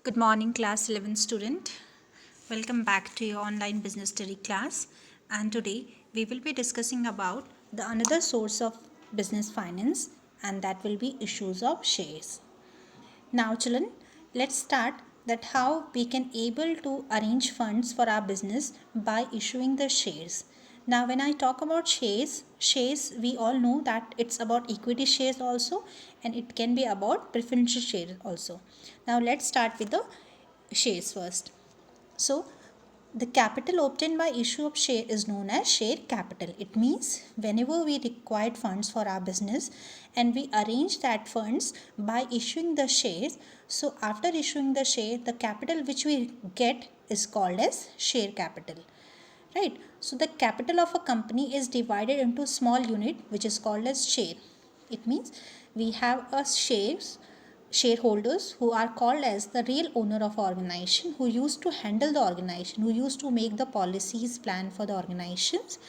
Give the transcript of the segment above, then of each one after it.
Good morning, class 11 student. Welcome back to your online business study class. And today we will be discussing about the another source of business finance, and that will be issues of shares. Now, children, let's start that how we can able to arrange funds for our business by issuing the shares. Now, when I talk about shares we all know that it's about equity shares also, and it can be about preferential shares also. Now, let's start with the shares first. So, the capital obtained by issue of share is known as share capital. It means whenever we required funds for our business and we arrange that funds by issuing the shares. So after issuing the share, the capital which we get is called as share capital. Right? So the capital of a company is divided into small unit which is called as share. It means we have a shareholders who are called as the real owner of organization, who used to handle the organization, who used to make the policies plan for the organizations,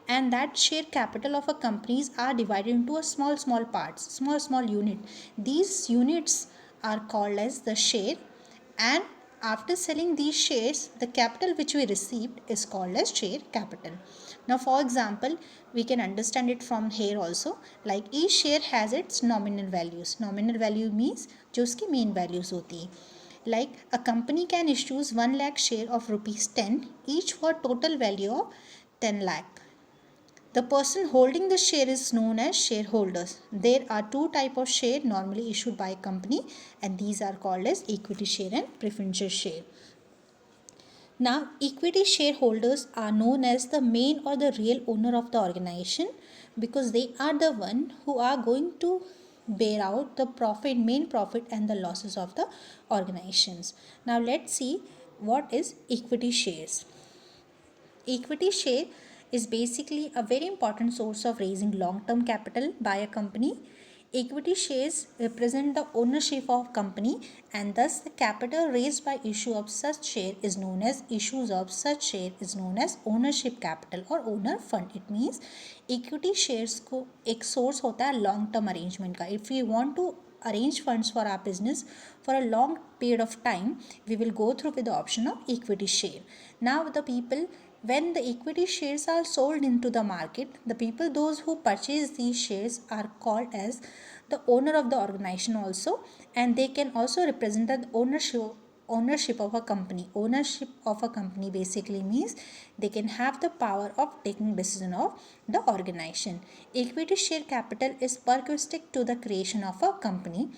and that share capital of a companies are divided into a small parts, small unit. These units are called as the share, and after selling these shares, the capital which we received is called as share capital. Now, for example, we can understand it from here also, like each share has its nominal values. Nominal value means जो उसकी main values होती है. Like a company can issue 1 lakh share of rupees 10 each for total value of 10 lakh. The person holding the share is known as shareholders. There are two types of share normally issued by a company, and these are called as equity share and preferential share. Now, equity shareholders are known as the main or the real owner of the organization, because they are the one who are going to bear out the main profit and the losses of the organizations. Now, let's see what is equity shares. Equity share is basically a very important source of raising long-term capital by a company. Equity shares represent the ownership of company, and thus the capital raised by issue of such share is known as issues of such share is known as ownership capital or owner fund. It means equity shares को एक source होता है long term arrangement का. If we want to arrange funds for our business for a long period of time, we will go through with the option of equity share. Now the people, when the equity shares are sold into the market, the people those who purchase these shares are called as the owner of the organization also, and they can also represent the ownership of a company. Ownership of a company basically means they can have the power of taking decision of the organization. Equity share capital is perquisite to the creation of a company.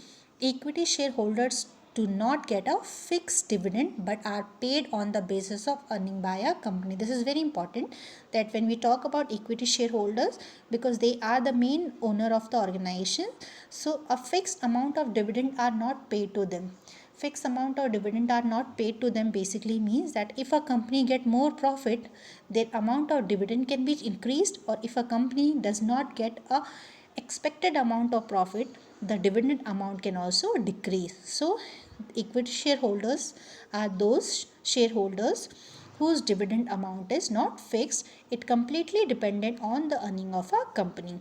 Equity shareholders do not get a fixed dividend but are paid on the basis of earning by a company. This is very important, that when we talk about equity shareholders, because they are the main owner of the organization, so a fixed amount of dividend are not paid to them. Fixed amount of dividend are not paid to them basically means that if a company get more profit, their amount of dividend can be increased, or if a company does not get a expected amount of profit, the dividend amount can also decrease. So equity shareholders are those shareholders whose dividend amount is not fixed, it completely dependent on the earning of a company.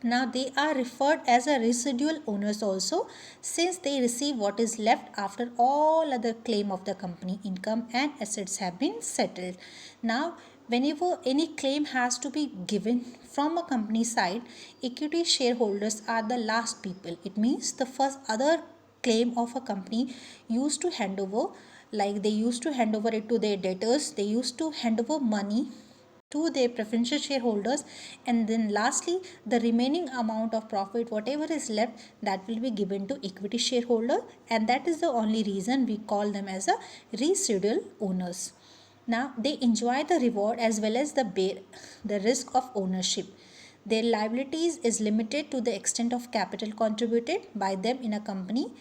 Now they are referred as a residual owners also, since they receive what is left after all other claim of the company income and assets have been settled. Now whenever any claim has to be given from a company side, equity shareholders are the last people. It means the first other claim of a company used to hand over, like they used to hand over it to their debtors, they used to hand over money to their preferential shareholders, and then lastly the remaining amount of profit whatever is left, that will be given to equity shareholder, and that is the only reason we call them as a residual owners. Now they enjoy the reward as well as the risk of ownership. Their liabilities is limited to the extent of capital contributed by them in a company.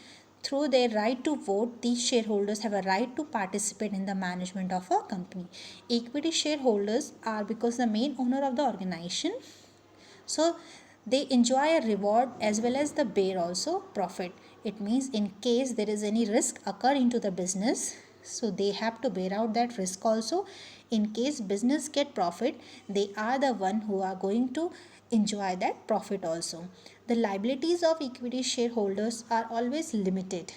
Through their right to vote, these shareholders have a right to participate in the management of a company. Equity shareholders are because the main owner of the organization, so they enjoy a reward as well as the bear also profit. It means in case there is any risk occur into the business, so they have to bear out that risk also. In case business get profit, they are the one who are going to enjoy that profit also. The liabilities of equity shareholders are always limited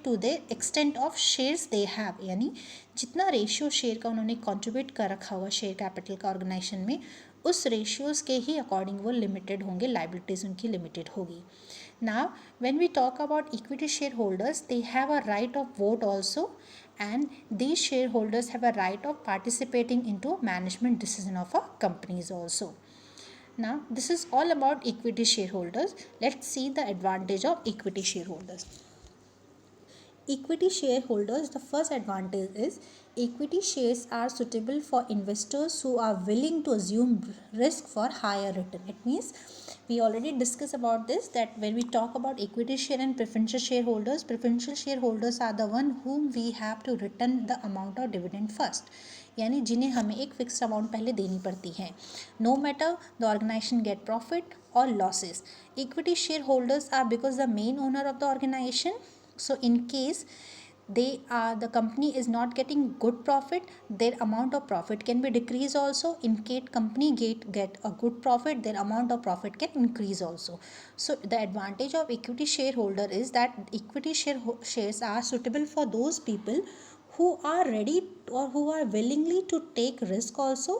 to the extent of shares they have, यानी जितना ratio share का उन्होंने contribute कर रखा हुआ share capital का organisation में, उस रेशियोज के ही अकॉर्डिंग वो लिमिटेड होंगे, लाइबिलिटीज़ उनकी लिमिटेड होगी. Now when we talk about equity shareholders, they have a right of vote also, and these shareholders have a right of participating into management decision of a companies also. Now this is all about equity shareholders. Let's see the advantage of equity shareholders. Equity shareholders, the first advantage is equity shares are suitable for investors who are willing to assume risk for higher return. It means we already discussed about this, that when we talk about equity share and preferential shareholders are the one whom we have to return the amount of dividend first, यानी जिन्हें हमें एक fixed amount पहले देनी पड़ती है, no matter the organization get profit और losses. Equity shareholders are because the main owner of the organization. So in case the company is not getting good profit, their amount of profit can be decreased also. In case company get a good profit, their amount of profit can increase also. So the advantage of equity shareholder is that equity shares are suitable for those people who are ready or who are willingly to take risk also,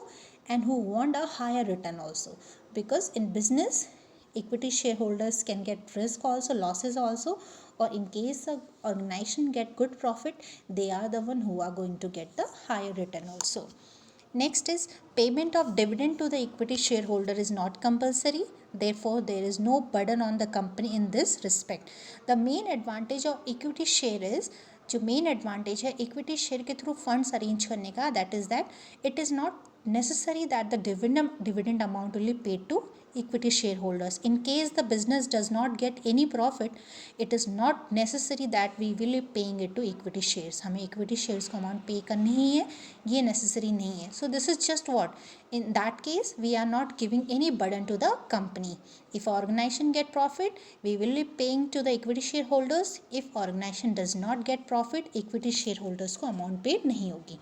and who want a higher return also. Because in business, equity shareholders can get risk also, losses also, or in case the organization get good profit, they are the one who are going to get the higher return also. Next is payment of dividend to the equity shareholder is not compulsory. Therefore, there is no burden on the company in this respect. The main advantage of equity share is, जो main advantage है equity share के through funds arrange करने का, that is that it is not necessary that the dividend amount will be paid to equity shareholders. In case the business does not get any profit, it is not necessary that we will be paying it to equity shares. हमें equity shares को amount pay करनी ही है, ये necessary नहीं है. So this is just what, in that case we are not giving any burden to the company. If organization get profit, we will be paying to the equity shareholders. If organization does not get profit, equity shareholders को amount paid नहीं होगी.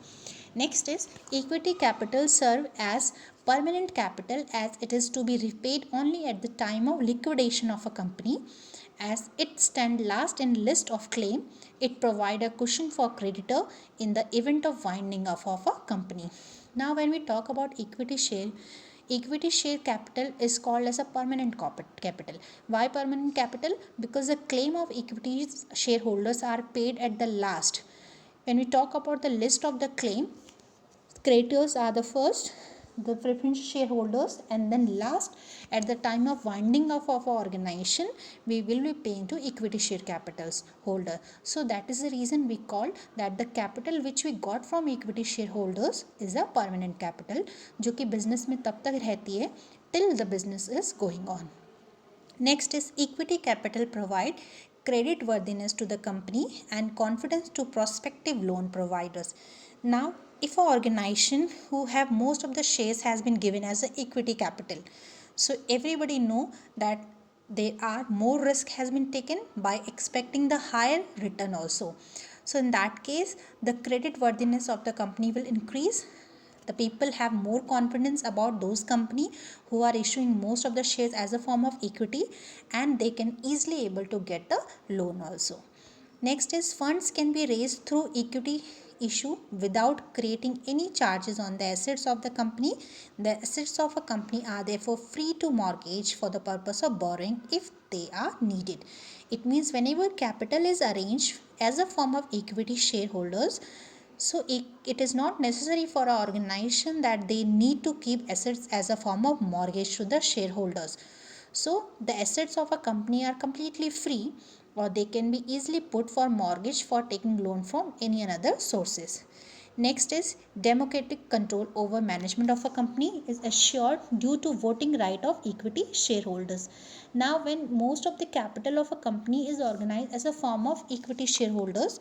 Next is equity capital serve as permanent capital, as it is to be repaid only at the time of liquidation of a company. As it stand last in list of claim, it provide a cushion for creditor in the event of winding up of a company. Now when we talk about equity share capital is called as a permanent capital. Why permanent capital? Because the claim of equity shareholders are paid at the last. When we talk about the list of the claim, creditors are the first, the preferential shareholders, and then last, at the time of winding up of our organization, we will be paying to equity share capitals holder. So that is the reason we call that the capital which we got from equity shareholders is a permanent capital, जो कि business में तब तक रहती है till the business is going on. Next is equity capital provide credit worthiness to the company and confidence to prospective loan providers. Now, if an organization who have most of the shares has been given as a equity capital, so everybody know that there are more risk has been taken by expecting the higher return also. So in that case, the credit worthiness of the company will increase. The people have more confidence about those company who are issuing most of the shares as a form of equity, and they can easily able to get the loan also. Next is funds can be raised through equity issue without creating any charges on the assets of the company. The assets of a company are therefore free to mortgage for the purpose of borrowing if they are needed. It means whenever capital is arranged as a form of equity shareholders, so it is not necessary for an organization that they need to keep assets as a form of mortgage to the shareholders. So the assets of a company are completely free, or they can be easily put for mortgage for taking loan from any other sources. Next is democratic control over management of a company is assured due to voting right of equity shareholders. Now when most of the capital of a company is organized as a form of equity shareholders,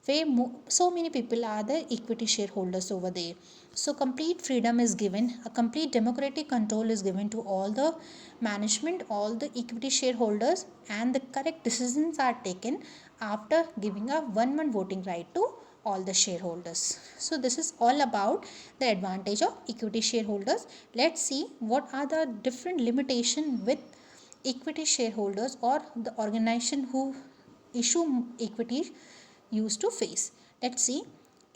where so many people are the equity shareholders over there, so complete freedom is given, a complete democratic control is given to all the management, all the equity shareholders, and the correct decisions are taken after giving a one voting right to all the shareholders. So this is all about the advantage of equity shareholders. Let's see what are the different limitation with equity shareholders or the organization who issue equity used to face. Let's see.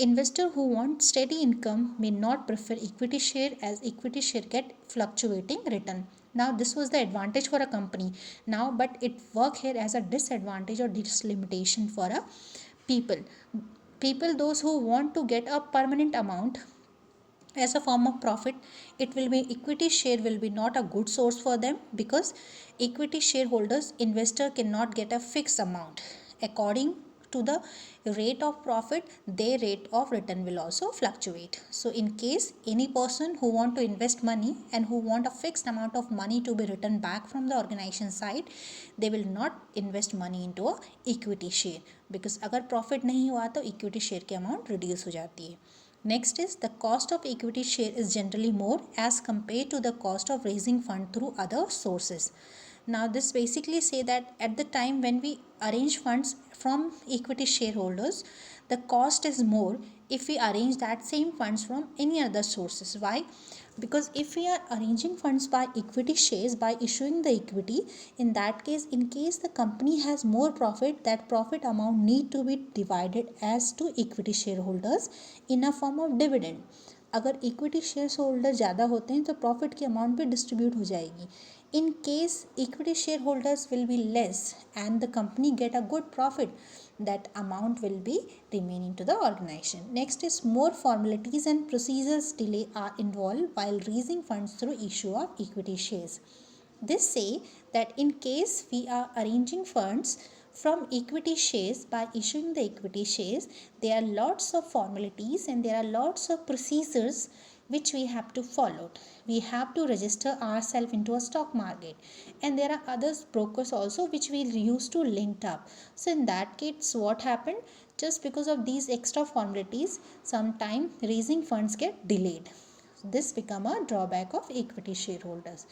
Investor who want steady income may not prefer equity share, as equity share get fluctuating return. Now this was the advantage for a company now, but it work here as a disadvantage or limitation for a people those who want to get a permanent amount as a form of profit. It will be equity share will be not a good source for them, because equity shareholders investor cannot get a fixed amount according to the rate of profit. Their rate of return will also fluctuate. So in case any person who want to invest money and who want a fixed amount of money to be returned back from the organization side, they will not invest money into a equity share, because अगर profit नहीं हुआ तो equity share की amount reduce हो जाती है. Next is the cost of equity share is generally more as compared to the cost of raising fund through other sources. Now this basically say that at the time when we arrange funds from equity shareholders, the cost is more if we arrange that same funds from any other sources. Why? Because if we are arranging funds by equity shares, by issuing the equity, in that case, in case the company has more profit, that profit amount need to be divided as to equity shareholders in a form of dividend. अगर equity share holder ज़्यादा होते हैं तो profit की amount भी distribute हो जाएगी. In case equity shareholders will be less and the company get a good profit, that amount will be remaining to the organization. Next is more formalities and procedures delay are involved while raising funds through issue of equity shares. This say that in case we are arranging funds from equity shares by issuing the equity shares, there are lots of formalities and there are lots of procedures which we have to follow. We have to register ourselves into a stock market, and there are other brokers also which we use to link up. So in that case, what happened? Just because of these extra formalities, sometime raising funds get delayed. This become a drawback of equity shareholders.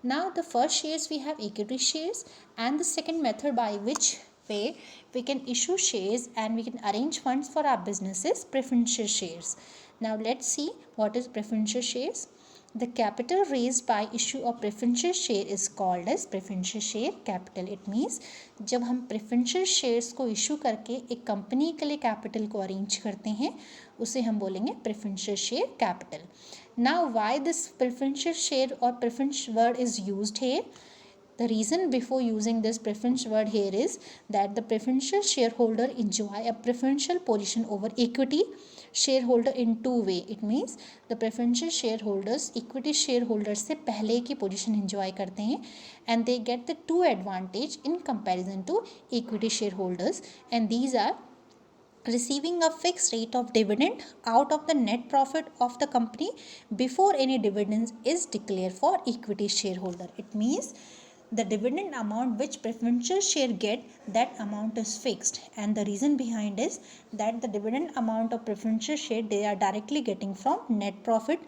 Now the first shares we have equity shares, and the second method by which way we can issue shares and we can arrange funds for our business is preferential shares. Now let's see what is preferential shares. The capital raised by issue of preferential share is called as preferential share capital. It means जब हम preferential shares को issue करके एक company के लिए capital को arrange करते हैं, उसे हम बोलेंगे preferential share capital. Now why this preferential share or preference word is used here? The reason before using this preference word here is that the preferential shareholder enjoy a preferential position over equity shareholder in two way. It means the preferential shareholders equity shareholders से पहले की position enjoy करते हैं, and they get the two advantage in comparison to equity shareholders, and these are receiving a fixed rate of dividend out of the net profit of the company before any dividends is declared for equity shareholder. It means the dividend amount which preferential share get, that amount is fixed, and the reason behind is that the dividend amount of preferential share they are directly getting from net profit,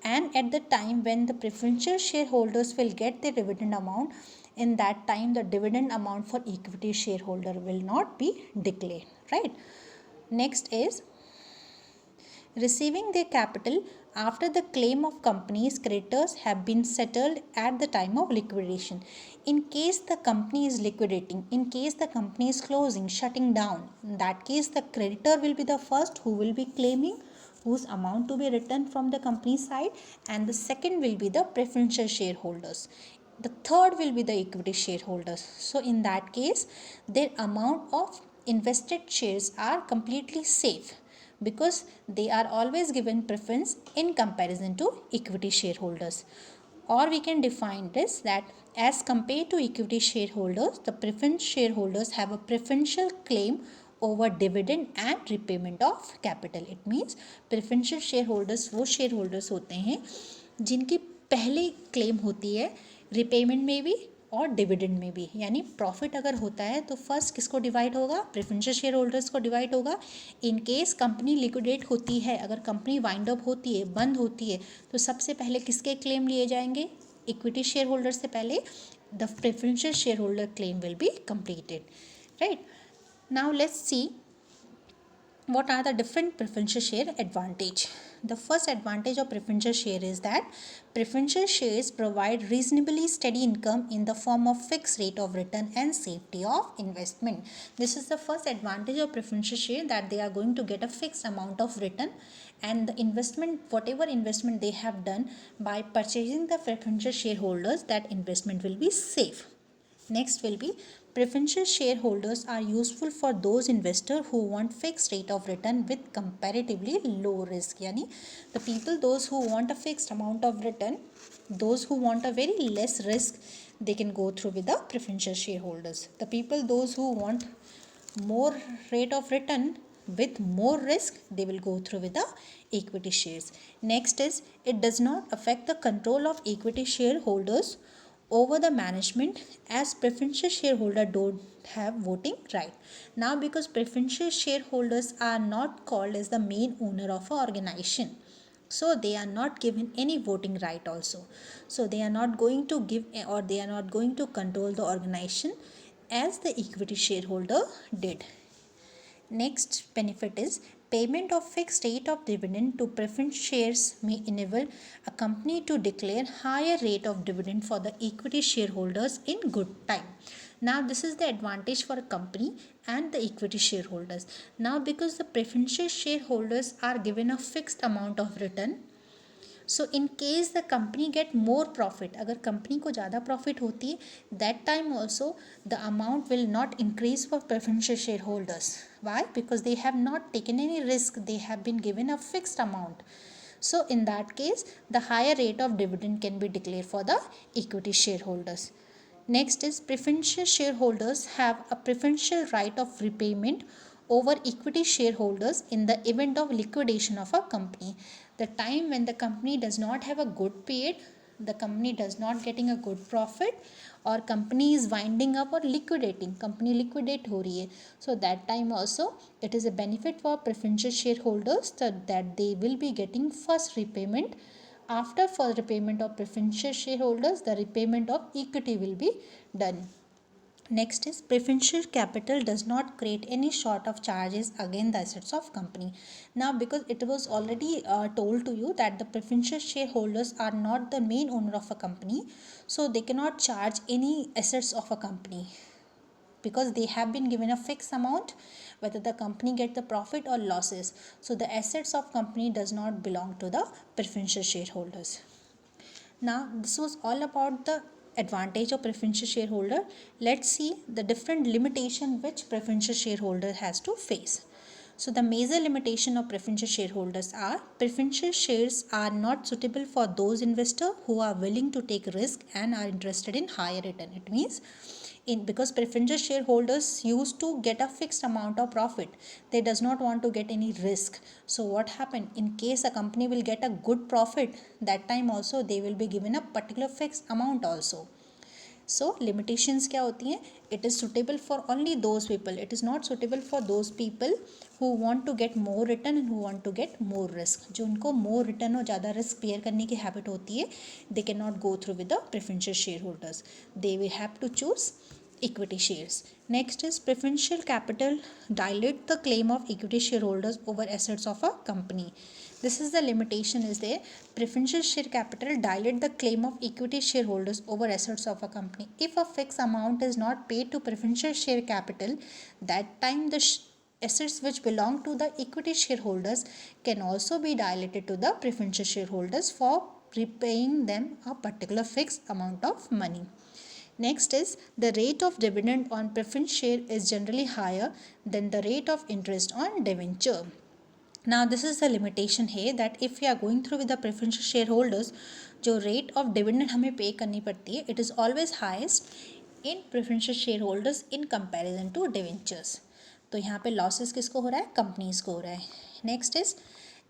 and at the time when the preferential shareholders will get the dividend amount, in that time the dividend amount for equity shareholder will not be declared, right? Next is receiving their capital after the claim of company's creditors have been settled at the time of liquidation. In case the company is liquidating, in case the company is closing, shutting down, in that case the creditor will be the first who will be claiming, whose amount to be returned from the company side, and the second will be the preferential shareholders. The third will be the equity shareholders. So in that case, their amount of invested shares are completely safe, because they are always given preference in comparison to equity shareholders. Or we can define this that as compared to equity shareholders, the preference shareholders have a preferential claim over dividend and repayment of capital. It means preferential shareholders वो shareholders होते हैं जिनकी पहले claim होती है repayment में भी और डिविडेंड में भी. यानी प्रॉफिट अगर होता है तो फर्स्ट किसको डिवाइड होगा? प्रेफरेंशियल शेयर होल्डर्स को डिवाइड होगा. इन केस कंपनी लिक्विडेट होती है, अगर कंपनी वाइंड अप होती है, बंद होती है, तो सबसे पहले किसके क्लेम लिए जाएंगे? इक्विटी शेयर होल्डर से पहले the preferential share holder claim will be completed, right. Now let's see what are the different preferential share advantage? The first advantage of preferential share is that preferential shares provide reasonably steady income in the form of fixed rate of return and safety of investment. This is the first advantage of preferential share, that they are going to get a fixed amount of return, and the investment, whatever investment they have done by purchasing the preferential shareholders, that investment will be safe. Next will be preferential shareholders are useful for those investors who want fixed rate of return with comparatively low risk. Yani the people, those who want a fixed amount of return, those who want a very less risk, they can go through with the preferential shareholders. The people, those who want more rate of return with more risk, they will go through with the equity shares. Next is, it does not affect the control of equity shareholders over the management, as preferential shareholder don't have voting right. Now because preferential shareholders are not called as the main owner of an organization, so they are not given any voting right also. So they are not going to give, or they are not going to control the organization as the equity shareholder did. Next benefit is payment of fixed rate of dividend to preference shares may enable a company to declare higher rate of dividend for the equity shareholders in good time. Now this is the advantage for a company and the equity shareholders. Now because the preferential shareholders are given a fixed amount of return, so in case the company get more profit, अगर company को ज़्यादा profit होती है, that time also the amount will not increase for preferential share holders. Why? Because they have not taken any risk, they have been given a fixed amount. So in that case, the higher rate of dividend can be declared for the equity shareholders. Next is preferential shareholders have a preferential right of repayment over equity shareholders in the event of liquidation of a company. The time when the company does not have a good period, the company does not getting a good profit, or company is winding up or liquidating, company liquidate हो रही है, so that time also it is a benefit for preferential shareholders that they will be getting first repayment. After for repayment of preferential shareholders, the repayment of equity will be done. Next is preferential capital does not create any sort of charges against the assets of company. Now because it was already told to you that the preferential shareholders are not the main owner of a company, so they cannot charge any assets of a company, because they have been given a fixed amount whether the company get the profit or losses. So the assets of company does not belong to the preferential shareholders. Now this was all about the advantage of preferential shareholder. Let's see the different limitation which preferential shareholder has to face. So the major limitation of preferential shareholders are preferential shares are not suitable for those investors who are willing to take risk and are interested in higher return. It means because preferential shareholders used to get a fixed amount of profit, they does not want to get any risk. So what happened, in case a company will get a good profit, that time also they will be given a particular fixed amount also. So limitations क्या होती हैं? It is suitable for only those people. It is not suitable for those people who want to get more return and who want to get more risk. जो उनको more return और ज़्यादा risk bear करने की habit होती है, they cannot go through with the preferential shareholders. They will have to choose equity shares. Next is preferential capital dilute the claim of equity shareholders over assets of a company. This is the limitation is there. Preferential share capital dilute the claim of equity shareholders over assets of a company. If a fixed amount is not paid to preferential share capital, that time the assets which belong to the equity shareholders can also be diluted to the preferential shareholders for repaying them a particular fixed amount of money. Next is the rate of dividend on preference share is generally higher than the rate of interest on debenture. Now this is the limitation here that if we are going through with the preferential shareholders, जो rate of dividend हमें pay करनी पड़ती है, it is always highest in preferential shareholders in comparison to debentures. तो यहाँ पे losses किसको हो रहा है? Companies को हो रहा है. Next is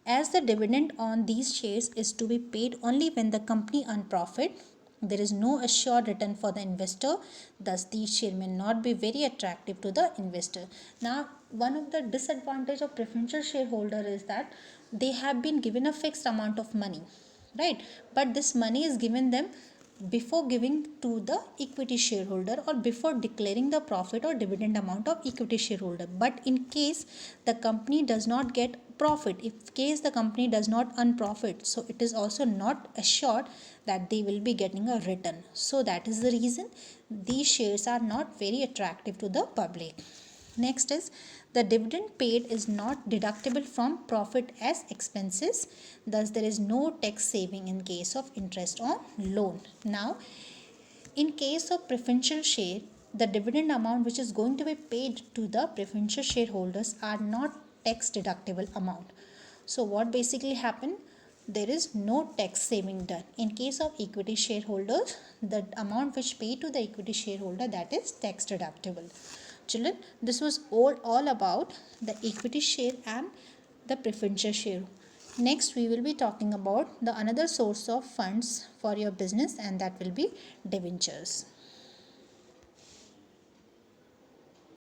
as the dividend on these shares is to be paid only when the company earn profit, there is no assured return for the investor, thus these shares may not be very attractive to the investor. Now one of the disadvantage of preferential shareholder is that they have been given a fixed amount of money, right? But this money is given them before giving to the equity shareholder or before declaring the profit or dividend amount of equity shareholder. But in case the company does not get profit, if case the company does not earn profit, so it is also not assured that they will be getting a return. So that is the reason these shares are not very attractive to the public. Next is the dividend paid is not deductible from profit as expenses, thus there is no tax saving in case of interest on loan. Now, in case of preferential share, the dividend amount which is going to be paid to the preferential shareholders are not tax deductible amount. So what basically happened? There is no tax saving done. In case of equity shareholders, the amount which paid to the equity shareholder, that is tax deductible. Children, this was all about the equity share and the preferential share. Next, we will be talking about the another source of funds for your business, and that will be debentures.